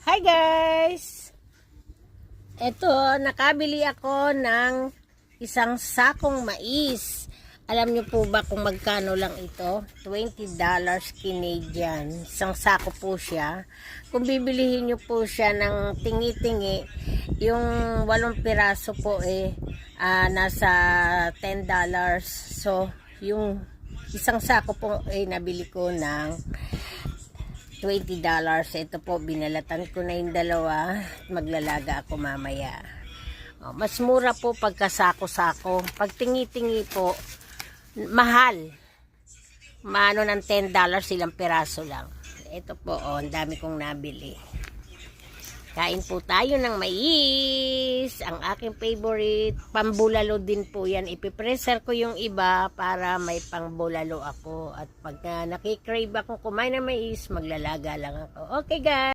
Hi guys! Ito, nakabili ako ng isang sakong mais. Alam niyo po ba kung magkano lang ito? $20 Canadian. Isang sako po siya. Kung bibilihin niyo po siya ng tingi-tingi, yung 8 piraso po nasa $10. So, yung isang sako po nabili ko ng $20. Ito po, binalatan ko na yung dalawa. Maglalaga ako mamaya. Mas mura po pagkasako-sako. Pag tingi-tingi po, mahal. Maano ng $10, ilang piraso lang. Ito po, ang dami kong nabili. Kain po tayo ng mais. Ang aking favorite. Pambulalo din po yan. Ipipreser ko yung iba para may pangbulalo ako. At pag nakikrave ako kumain ng mais, maglalaga lang ako. Okay guys.